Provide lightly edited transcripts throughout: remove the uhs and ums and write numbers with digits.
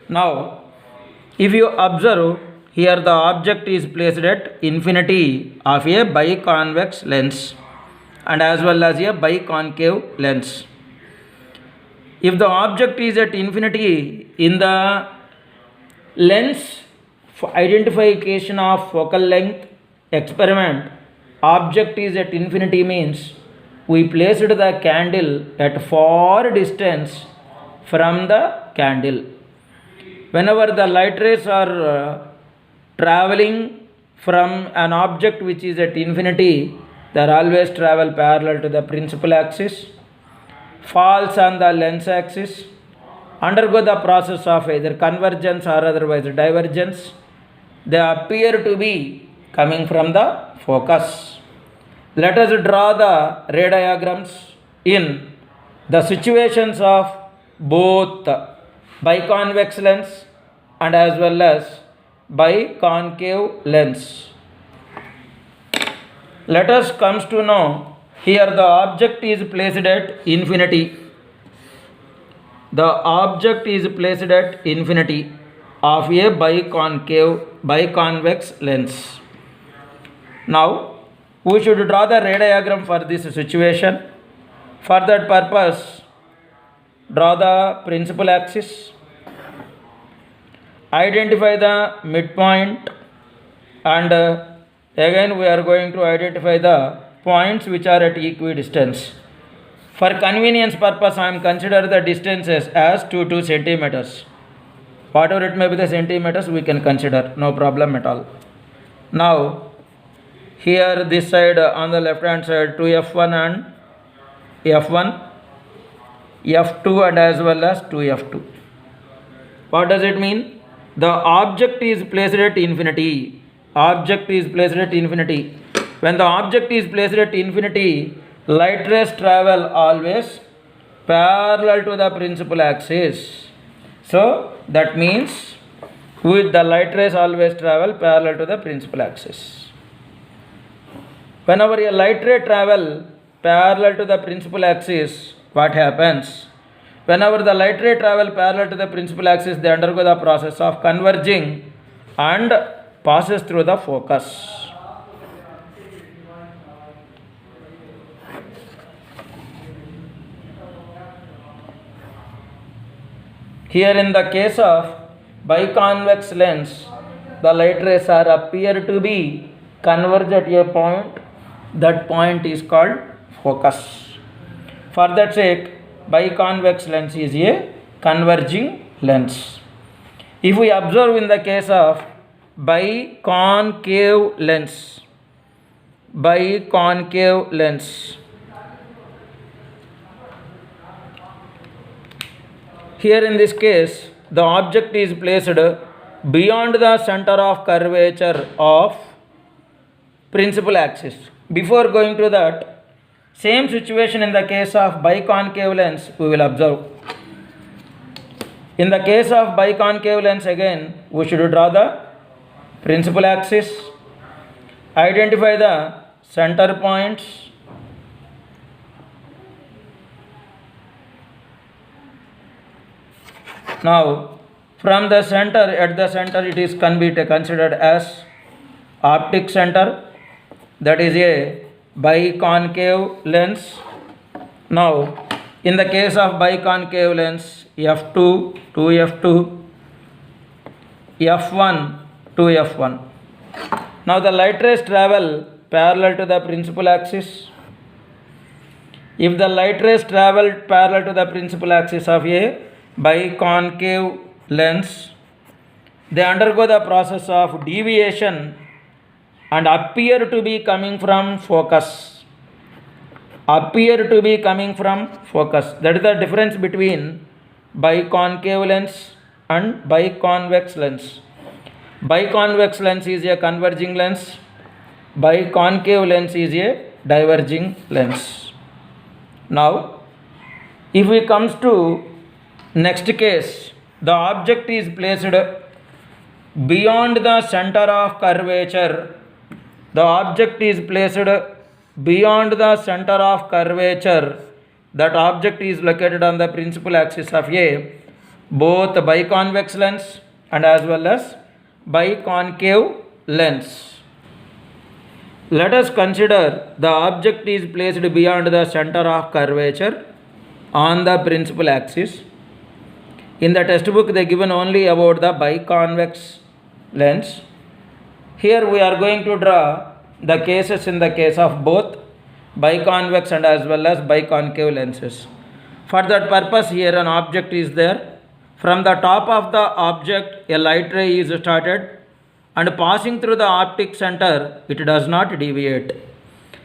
Now, if you observe here, the object is placed at infinity of a biconvex lens and as well as a biconcave lens. If the object is at infinity in the lens identification of focal length experiment, object is at infinity means we placed the candle at far distance from the candle. Whenever the light rays are traveling from an object which is at infinity, they always travel parallel to the principal axis, falls on the lens axis, undergo the process of either convergence or otherwise divergence. They appear to be coming from the focus. Let us draw the ray diagrams in the situations of both biconvex lens and as well as biconcave lens. Let us comes to know here the object is placed at infinity. The object is placed at infinity of a biconvex lens. Now we should draw the ray diagram for this situation. For that purpose, draw the principal axis, identify the midpoint, and again we are going to identify the points which are at equidistance. For convenience purpose, I am consider the distances as 2 centimeters. Whatever it may be the centimeters, we can consider, no problem at all. Now here this side on the left hand side 2f1 and f1, f2 and as well as 2f2. What does it mean? The object is placed at infinity. Object is placed at infinity. When the object is placed at infinity, light rays travel always parallel to the principal axis. So that means with the light rays always travel parallel to the principal axis. Whenever a light ray travel parallel to the principal axis, what happens? Whenever the light ray travel parallel to the principal axis, they undergo the process of converging and passes through the focus. Here in the case of biconvex lens, the light rays are appear to be converge at a point. That point is called focus. For that sake, biconvex lens is a converging lens. If we observe in the case of biconcave lens, here in this case, the object is placed beyond the center of curvature of principal axis. Before going to that, same situation in the case of biconcave lens we will observe. In the case of biconcave lens again, we should draw the principal axis, identify the center points, now from the center, at the center it is can be considered as optic center, that is a biconcave lens. Now in the case of biconcave lens, f2 to f2, f1 to f1. Now the light rays travel parallel to the principal axis. If the light rays travel parallel to the principal axis of a biconcave lens, they undergo the process of deviation and appear to be coming from focus. That is the difference between biconcave lens and biconvex lens. Biconvex lens is a converging lens, biconcave lens is a diverging lens. Now if we comes to next case, the object is placed beyond the center of curvature. The object is placed beyond the center of curvature. That object is located on the principal axis of a both biconvex lens and as well as biconcave lens. Let us consider the object is placed beyond the center of curvature on the principal axis. In the textbook they given only about the biconvex lens. Here we are going to draw the cases in the case of both biconvex and as well as biconcave lenses. For that purpose, here an object is there. From the top of the object a light ray is started and passing through the optic center, it does not deviate.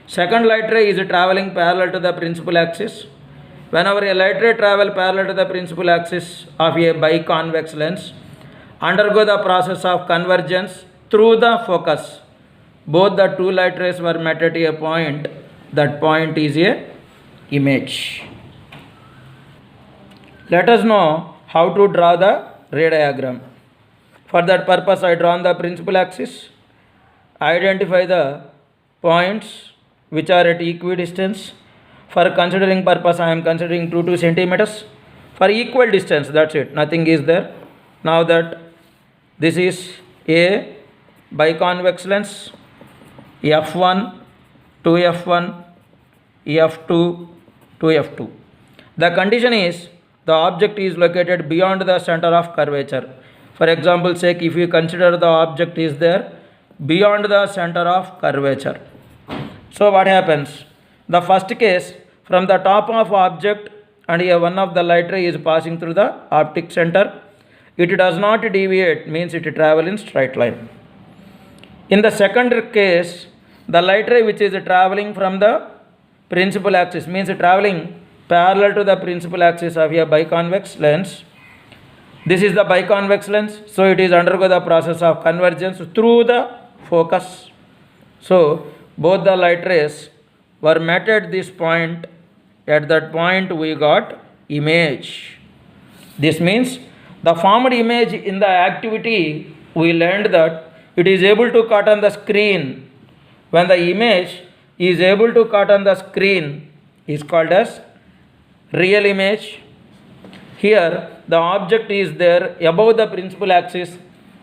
Second light ray is traveling parallel to the principal axis. Whenever a light ray travel parallel to the principal axis of a biconvex lens, undergo the process of convergence through the focus. Both the two light rays were met at a point. That point is a image. Let us know how to draw the ray diagram. For that purpose, I draw on the principal axis. Identify the points which are at equidistance. For considering purpose, I am considering 2 centimeters. For equal distance, that's it. Nothing is there. Now that this is a biconvex lens, f1 to f1, f2 to f2. The condition is the object is located beyond the center of curvature. For example sake, if you consider the object is there beyond the center of curvature. So what happens? The first case, from the top of object and here one of the light ray is passing through the optic center. It does not deviate, means it travels in straight line. In the second case, the light ray which is traveling from the principal axis, means traveling parallel to the principal axis of a biconvex lens. This is the biconvex lens, so it is undergo the process of convergence through the focus. So both the light rays were met at this point. At that point we got image. This means the formed image in the activity, we learned that it is able to cut on the screen. When the image is able to cut on the screen is called as real image. Here the object is there above the principal axis,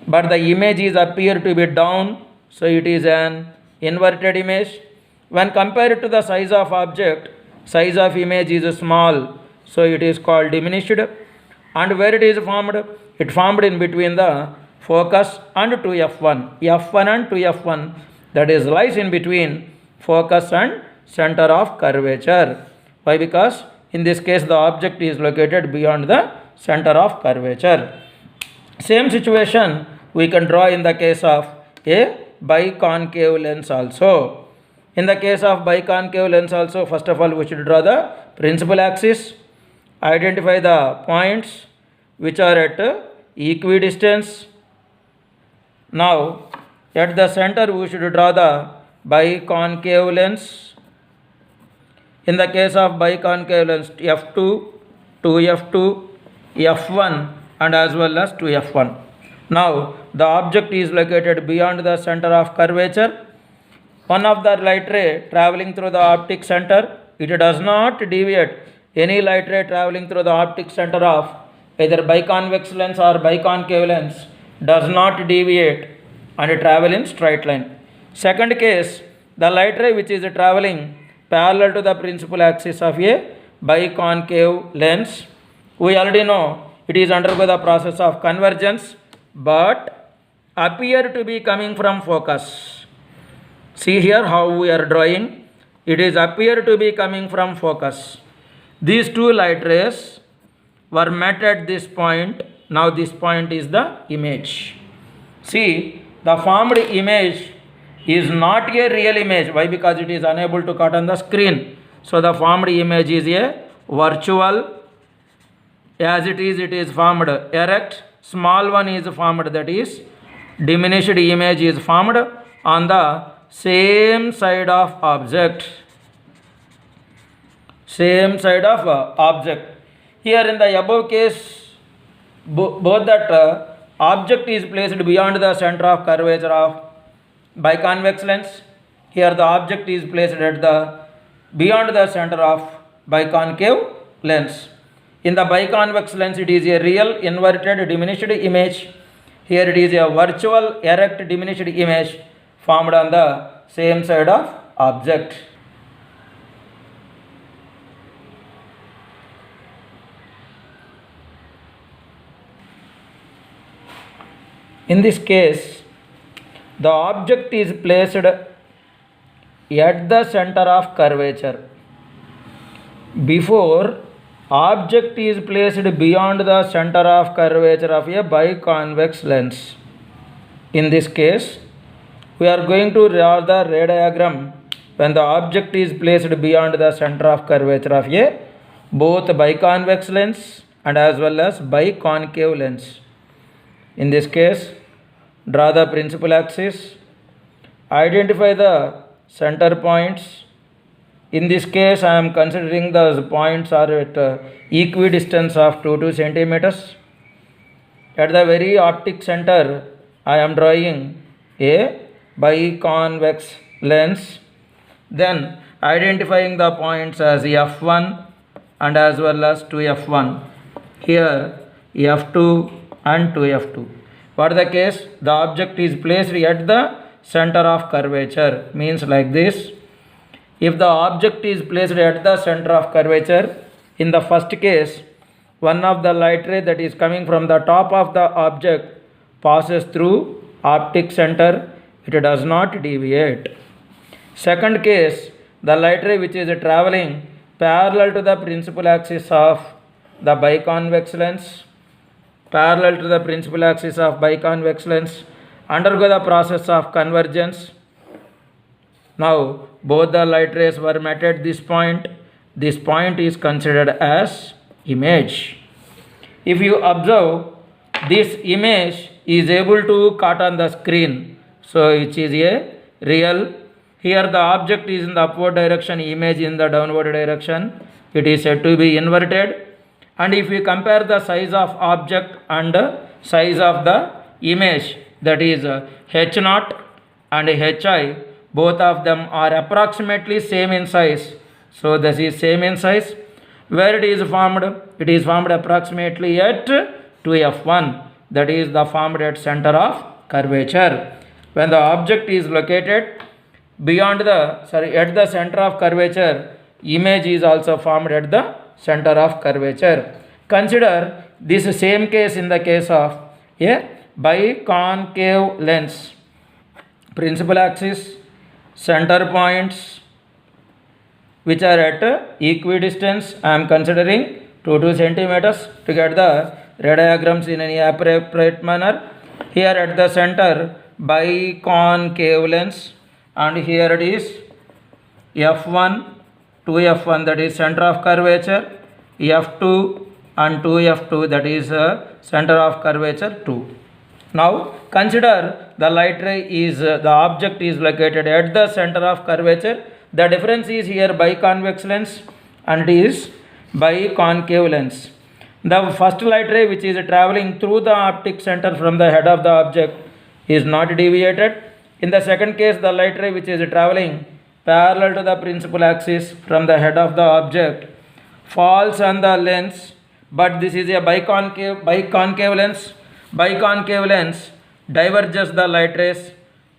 but the image is appear to be down, so it is an inverted image. When compared to the size of object, size of image is small, so it is called diminished. And where it is formed? It formed in between the focus and 2f1. f1 and 2f1, that is lies in between focus and center of curvature. Why? Because in this case the object is located beyond the center of curvature. Same situation we can draw in the case of a biconcave lens also. In the case of biconcave lens also, first of all we should draw the principal axis, identify the points which are at equidistance. Now at the center we should draw the biconcave lens. In the case of biconcave lens, f2, 2f2, f1 and as well as 2f1. Now the object is located beyond the center of curvature. One of the light ray traveling through the optic center, it does not deviate. Any light ray traveling through the optic center of either biconvex lens or biconcave lens does not deviate and travel in straight line. Second case, the light ray which is traveling parallel to the principal axis of a biconcave lens, we already know it is undergo the process of convergence but appear to be coming from focus. See here how we are drawing. It is appear to be coming from focus. These two light rays were met at this point. Now this point is the image. See, the formed image is not a real image. Why? Because it is unable to cut on the screen. So the formed image is a virtual. As it is formed erect. Small one is formed, that is diminished image is formed on the same side of object. Same side of object. Here in the above case, both that object is placed beyond the center of curvature of biconvex lens. Here the object is placed at the beyond the center of biconcave lens. In the biconvex lens, it is a real inverted diminished image. Here it is a virtual erect diminished image formed on the same side of object. In this case, the object is placed at the center of curvature. Before object is placed beyond the center of curvature of a biconvex lens. In this case, we are going to draw the ray diagram when the object is placed beyond the center of curvature of a both biconvex lens and as well as biconcave lens. In this case, draw the principal axis, identify the center points. In this case, I am considering the points are at equidistance of 2 centimeters. At the very optic center, I am drawing a biconvex lens. Then identifying the points as f1 and as well as 2f1. Here f2 and 2f2. For the case, the object is placed at the center of curvature. Means like this. If the object is placed at the center of curvature, in the first case, one of the light ray that is coming from the top of the object passes through optic center, it does not deviate. Second case, the light ray which is traveling parallel to the principal axis of the biconvex lens, undergo the process of convergence. Now, both the light rays were met at this point. This point is considered as image. If you observe, this image is able to cut on the screen. So, it is a real. Here the object is in the upward direction, image in the downward direction. It is said to be inverted. And if we compare the size of object and size of the image, that is H0 and Hi, both of them are approximately same in size. So this is same in size. Where it is formed? It is formed approximately at 2f1. That is the formed at center of curvature. When the object is located beyond the at the center of curvature, image is also formed at the center of curvature. Consider this same case in the case of a biconcave lens. Principal axis, center points which are at equidistance. I am considering 2 centimeters to get the ray diagrams in an appropriate manner. Here at the center, biconcave lens, and here it is f1, 2f1, that is center of curvature, f2 and 2f2, that is center of curvature 2. Now consider the light ray is the object is located at the center of curvature. The difference is here biconvex lens and it is biconcave lens. The first light ray which is traveling through the optic center from the head of the object is not deviated. In the second case, the light ray which is traveling parallel to the principal axis from the head of the object falls on the lens, but this is a biconcave lens. Biconcave lens diverges the light rays,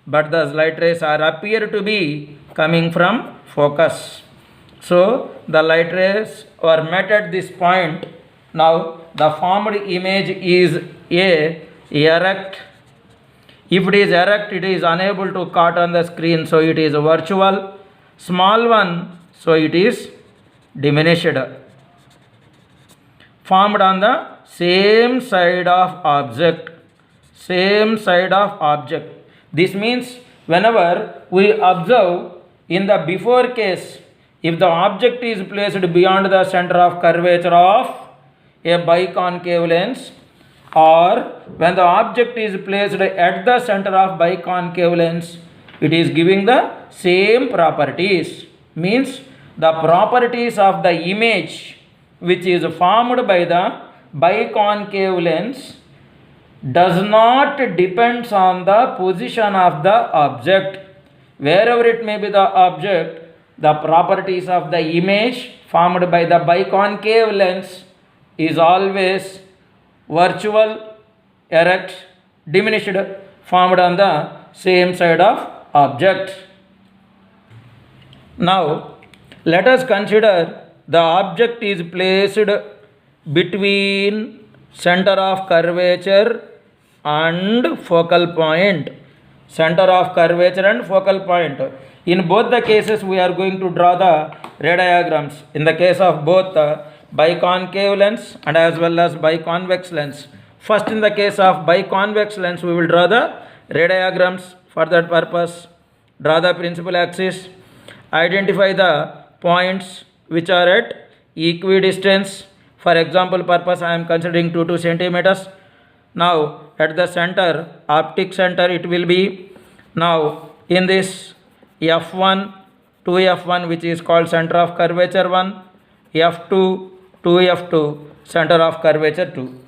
but the light rays appear to be coming from focus. So the light rays are met at this point. Now the formed image is erect. If it is erect, it is unable to cut on the screen, so it is virtual. Small one, so it is diminished. Formed on the same side of object. This means whenever we observe in the before case, if the object is placed beyond the center of curvature of a biconcave lens, or when the object is placed at the center of biconcave lens, it is giving the same properties. Means the properties of the image which is formed by the biconcave lens does not depends on the position of the object. Wherever it may be the object, the properties of the image formed by the biconcave lens is always virtual, erect, diminished, formed on the same side of object. Now, let us consider the object is placed between center of curvature and focal point. Center of curvature and focal point. In both the cases, we are going to draw the ray diagrams. In the case of both biconcave lens and as well as biconvex lens. First, in the case of biconvex lens, we will draw the ray diagrams. For that purpose, draw the principal axis. Identify the points which are at equidistance. For example purpose, I am considering 2 centimeters. Now at the center, optic center, it will be now in this F1, 2F1, which is called center of curvature 1, F2, 2F2, center of curvature 2.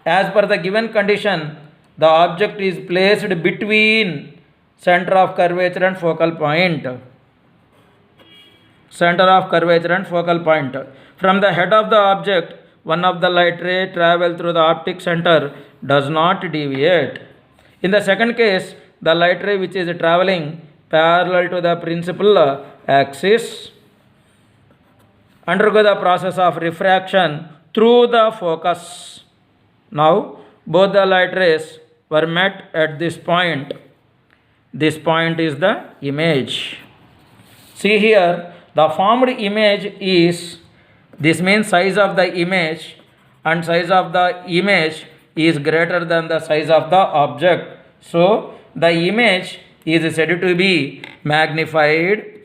As per the given condition, the object is placed between center of curvature and focal point. Center of curvature and focal point. From the head of the object, one of the light ray travel through the optic center does not deviate. In the second case, the light ray which is traveling parallel to the principal axis undergo the process of refraction through the focus. Now, both the light rays were met at this point. This point is the image. See here, the formed image is, this means size of the image, and size of the image is greater than the size of the object. So, the image is said to be magnified.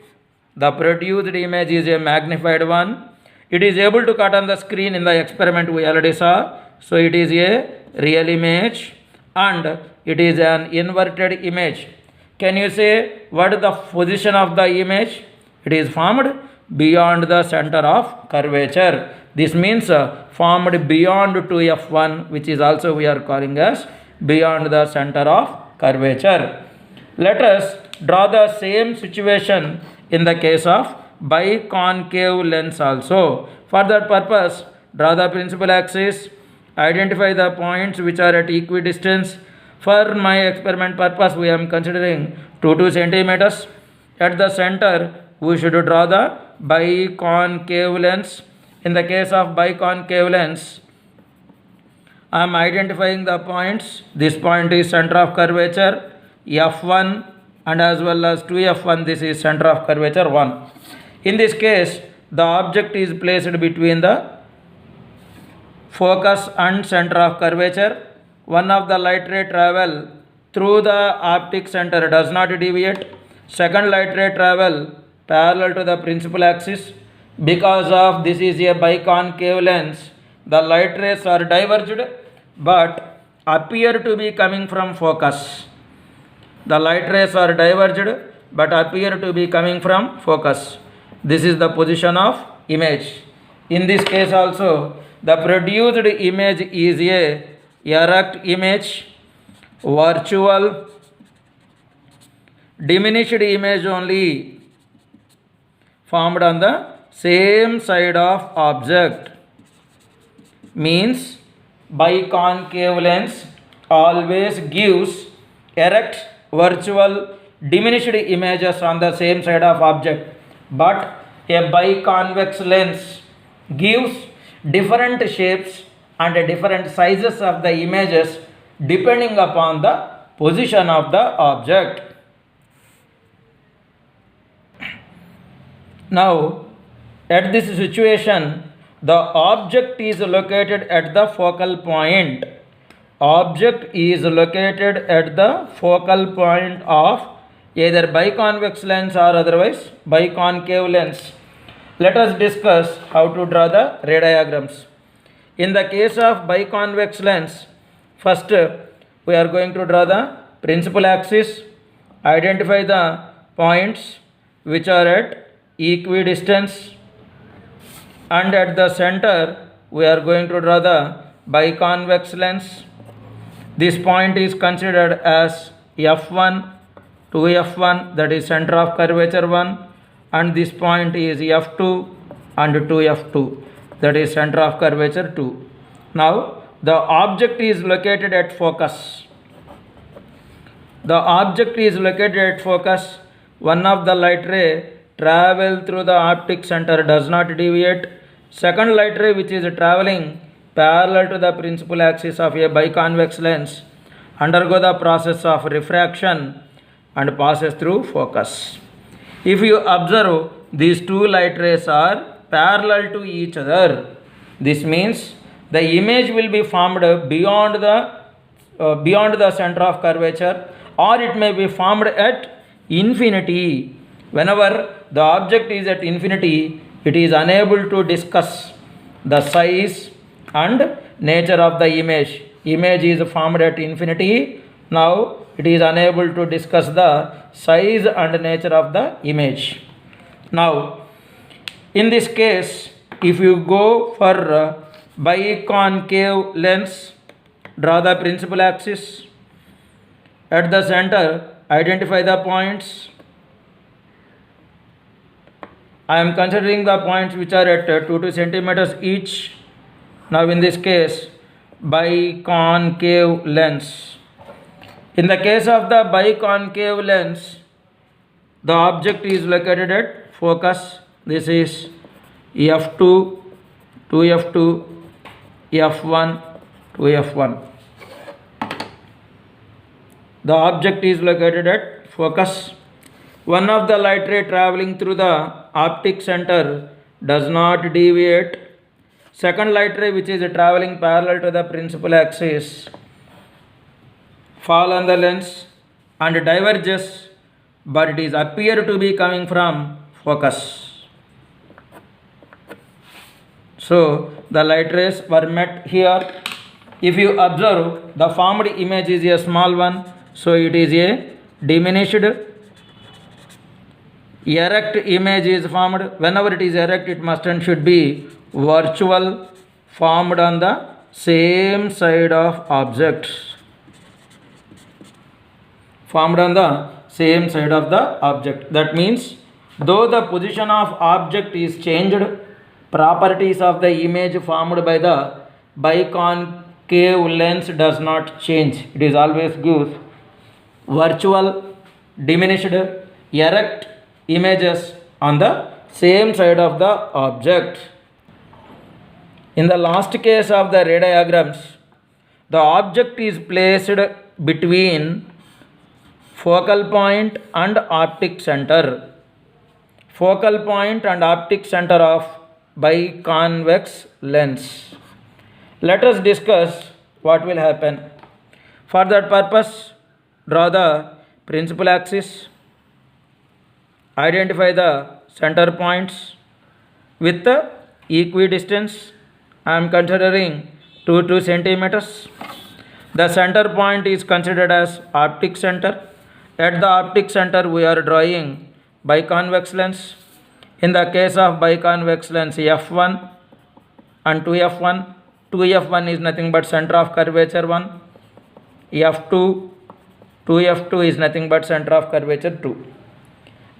The produced image is a magnified one. It is able to cut on the screen in the experiment we already saw. So, it is a real image and it is an inverted image. Can you say what is the position of the image? It is formed beyond the center of curvature. This means formed beyond 2F1, which is also we are calling as beyond the center of curvature. Let us draw the same situation in the case of biconcave lens also. For that purpose, draw the principal axis, identify the points which are at equidistance. For my experiment purpose, we are considering 2 centimeters. At the center, we should draw the biconcave lens. In the case of biconcave lens, I am identifying the points. This point is center of curvature F1 and as well as 2F1, this is center of curvature 1. In this case, the object is placed between the focus and center of curvature. One of the light ray travel through the optic center does not deviate. Second light ray travel parallel to the principal axis. Because of this is a biconcave lens, the light rays are diverged but appear to be coming from focus. The light rays are diverged but appear to be coming from focus. This is the position of image. In this case also, the produced image is a erect image, virtual, diminished image only, formed on the same side of object. Means biconcave lens always gives erect, virtual, diminished images on the same side of object, but a biconvex lens gives different shapes and different sizes of the images depending upon the position of the object. Now, at this situation, the object is located at the focal point. Object is located at the focal point of either biconvex lens or otherwise biconcave lens. Let us discuss how to draw the ray diagrams. In the case of biconvex lens, first we are going to draw the principal axis, identify the points which are at equidistance, and at the center we are going to draw the biconvex lens. This point is considered as F1, 2F1, that is center of curvature 1, and this point is F2 and 2F2, that is center of curvature 2. Now the object is located at focus. The object is located at focus. One of the light ray travel through the optic center does not deviate. Second light ray which is traveling parallel to the principal axis of a biconvex lens undergo the process of refraction and passes through focus. If you observe, these two light rays are parallel to each other. This means the image will be formed beyond the center of curvature, or it may be formed at infinity. Whenever the object is at infinity, it is unable to discuss the size and nature of the image. Image is formed at infinity. Now it is unable to discuss the size and nature of the image. Now in this case, if you go for biconcave lens, draw the principal axis. At the center, identify the points. I am considering the points which are at 2 centimeters each. Now in this case, biconcave lens. In the case of the biconcave lens, the object is located at focus. This is f2, 2f2, f1, 2f1. The object is located at focus. One of the light ray traveling through the optic center does not deviate. Second light ray which is traveling parallel to the principal axis fall on the lens and diverges, but it is appear to be coming from focus. So the light rays were met here. If you observe, the formed image is a small one, so it is a diminished. Erect image is formed. Whenever it is erect, it must and should be virtual, formed on the same side of object. Formed on the same side of the object. That means, though the position of object is changed, properties of the image formed by the biconcave lens does not change. It is always gives virtual, diminished, erect images on the same side of the object. In the last case of the ray diagrams, the object is placed between focal point and optic center. Focal point and optic center of biconvex lens. Let us discuss what will happen. For that purpose, draw the principal axis. Identify the center points with the equidistance. I am considering 2 centimeters. The center point is considered as optic center. At the optic center, we are drawing biconvex lens. In the case of biconvex lens, f1 and 2f1. 2f1 is nothing but center of curvature 1. f2, 2f2 is nothing but center of curvature 2.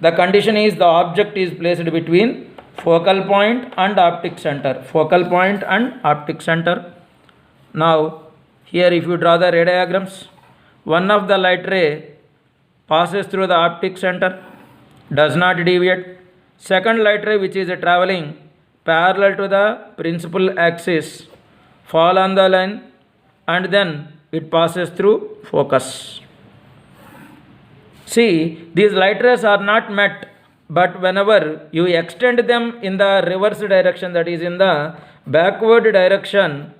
The condition is the object is placed between focal point and optic center. Focal point and optic center. Now, here if you draw the ray diagrams, one of the light ray passes through the optic center, does not deviate. Second light ray which is traveling parallel to the principal axis fall on the line and then it passes through focus. See, these light rays are not met, but whenever you extend them in the reverse direction, that is in the backward direction,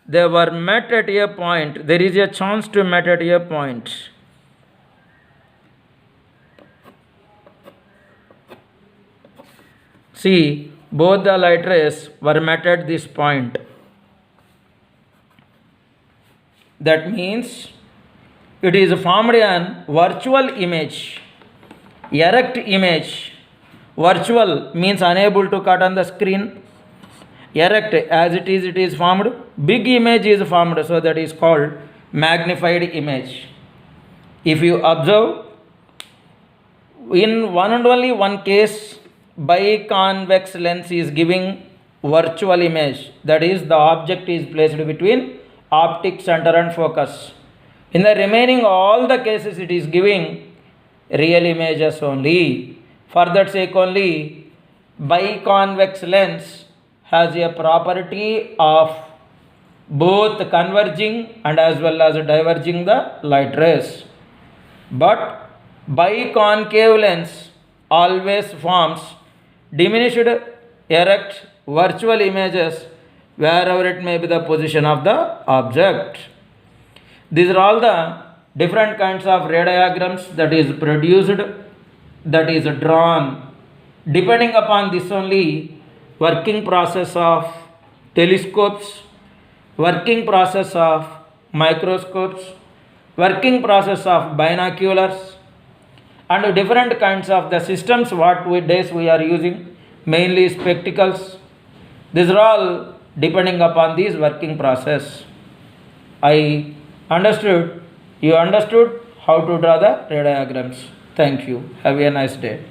they were met at a point. There is a chance to meet at a point. See, both the light rays were met at this point. That means it is formed an virtual image, erect image. Virtual means unable to cut on the screen. Erect, as it is formed. Big image is formed, so that is called magnified image. If you observe, in one and only one case, biconvex lens is giving virtual image, that is the object is placed between optic center and focus. In the remaining all the cases it is giving real images only. For that sake only biconvex lens has a property of both converging and as well as diverging the light rays. But biconcave lens always forms diminished erect virtual images wherever it may be the position of the object. These are all the different kinds of ray diagrams that is produced, that is drawn. Depending upon this only, working process of telescopes, working process of microscopes, working process of binoculars, and different kinds of the systems what days we are using, mainly spectacles. These are all depending upon this working process. I understood, you understood how to draw the ray diagrams. Thank you. Have a nice day.